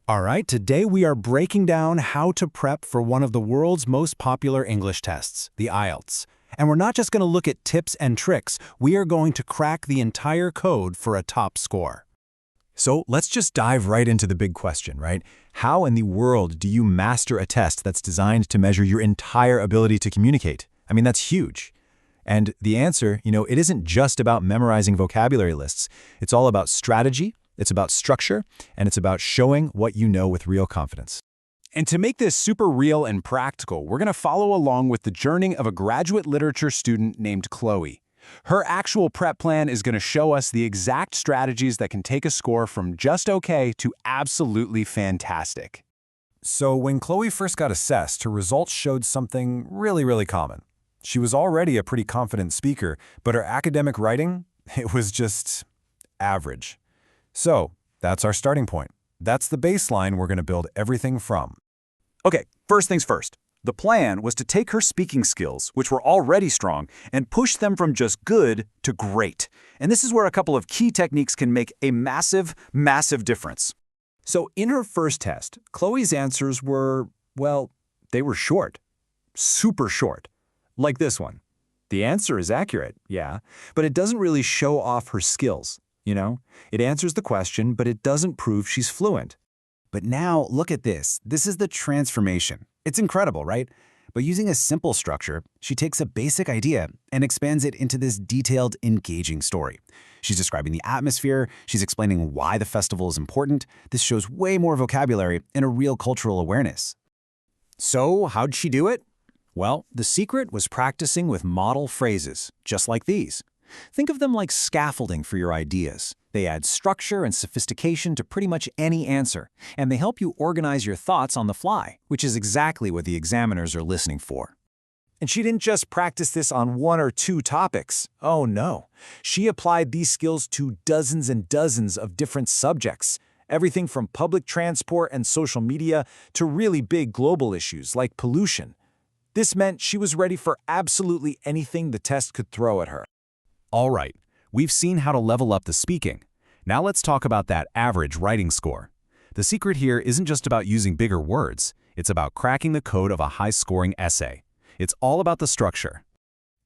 All right, today we are breaking down how to prep for one of the world's most popular English tests, the IELTS. And we're not just going to look at tips and tricks, we are going to crack the entire code for a top score. So let's just dive right into the big question, right? How in the world do you master a test that's designed to measure your entire ability to communicate? I mean, that's huge. And the answer, it isn't just about memorizing vocabulary lists. It's all about strategy, it's about structure, and it's about showing what you know with real confidence. And to make this super real and practical, we're going to follow along with the journey of a graduate literature student named Chloe. Her actual prep plan is going to show us the exact strategies that can take a score from just okay to absolutely fantastic. So when Chloe first got assessed, her results showed something really common. She was already a pretty confident speaker, but her academic writing, it was just average. So that's our starting point. That's the baseline we're going to build everything from. Okay, first things first. The plan was to take her speaking skills, which were already strong, and push them from just good to great. And this is where a couple of key techniques can make a massive difference. So in her first test, Chloe's answers were, well, they were short. Super short. Like this one. The answer is accurate, yeah, but it doesn't really show off her skills. It answers the question, but it doesn't prove she's fluent. But now, look at this. This is the transformation. It's incredible, right? But using a simple structure, she takes a basic idea and expands it into this detailed, engaging story. She's describing the atmosphere, she's explaining why the festival is important. This shows way more vocabulary and a real cultural awareness. So, how'd she do it? Well, the secret was practicing with model phrases, just like these. Think of them like scaffolding for your ideas. They add structure and sophistication to pretty much any answer, and they help you organize your thoughts on the fly, which is exactly what the examiners are listening for. And she didn't just practice this on one or two topics. Oh no. She applied these skills to dozens and dozens of different subjects, everything from public transport and social media to really big global issues like pollution. This meant she was ready for absolutely anything the test could throw at her. All right, we've seen how to level up the speaking. Now let's talk about that average writing score. The secret here isn't just about using bigger words, it's about cracking the code of a high-scoring essay. It's all about the structure.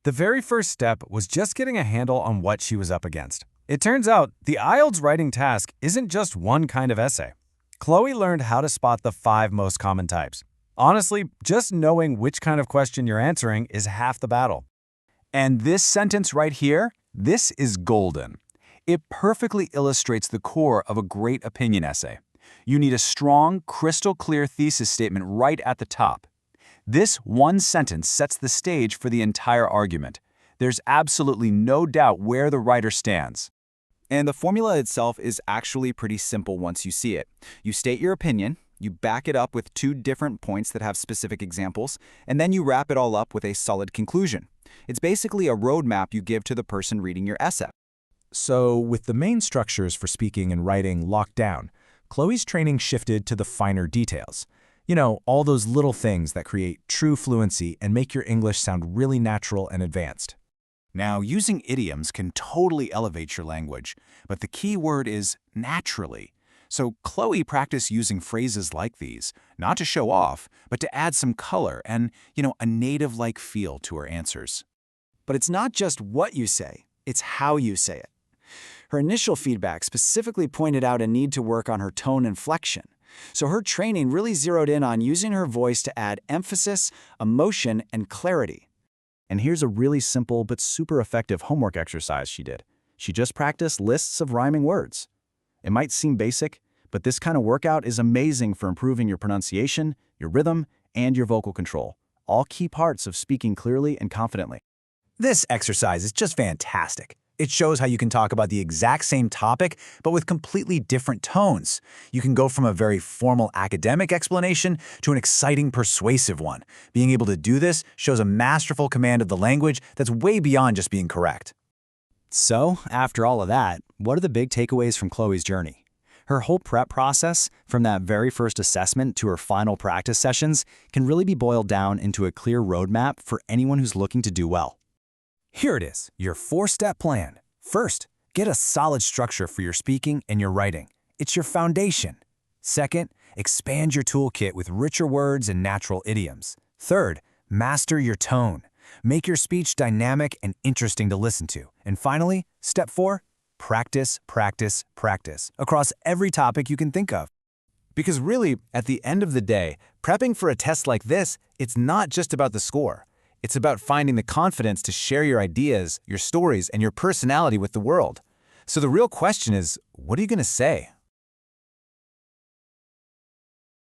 The very first step was just getting a handle on what she was up against. It turns out the IELTS writing task isn't just one kind of essay. Chloe learned how to spot the 5 most common types. Honestly, just knowing which kind of question you're answering is half the battle. And this sentence right here, this is golden. It perfectly illustrates the core of a great opinion essay. You need a strong, crystal-clear thesis statement right at the top. This one sentence sets the stage for the entire argument. There's absolutely no doubt where the writer stands. And the formula itself is actually pretty simple once you see it. You state your opinion, you back it up with 2 different points that have specific examples, and then you wrap it all up with a solid conclusion. It's basically a roadmap you give to the person reading your essay. So with the main structures for speaking and writing locked down, Chloe's training shifted to the finer details. All those little things that create true fluency and make your English sound really natural and advanced. Now, using idioms can totally elevate your language, but the key word is naturally. So Chloe practiced using phrases like these, not to show off, but to add some color and, a native-like feel to her answers. But it's not just what you say, it's how you say it. Her initial feedback specifically pointed out a need to work on her tone inflection. So her training really zeroed in on using her voice to add emphasis, emotion, and clarity. And here's a really simple but super effective homework exercise she did. She just practiced lists of rhyming words. It might seem basic, but this kind of workout is amazing for improving your pronunciation, your rhythm, and your vocal control, all key parts of speaking clearly and confidently. This exercise is just fantastic. It shows how you can talk about the exact same topic, but with completely different tones. You can go from a very formal academic explanation to an exciting, persuasive one. Being able to do this shows a masterful command of the language that's way beyond just being correct. So, after all of that, what are the big takeaways from Chloe's journey? Her whole prep process, from that very first assessment to her final practice sessions, can really be boiled down into a clear roadmap for anyone who's looking to do well. Here it is, your 4-step plan. First, get a solid structure for your speaking and your writing. It's your foundation. Second, expand your toolkit with richer words and natural idioms. Third, master your tone. Make your speech dynamic and interesting to listen to. And finally, step 4, practice, practice, practice across every topic you can think of. Because really, at the end of the day, prepping for a test like this, it's not just about the score. It's about finding the confidence to share your ideas, your stories, and your personality with the world. So the real question is, what are you going to say?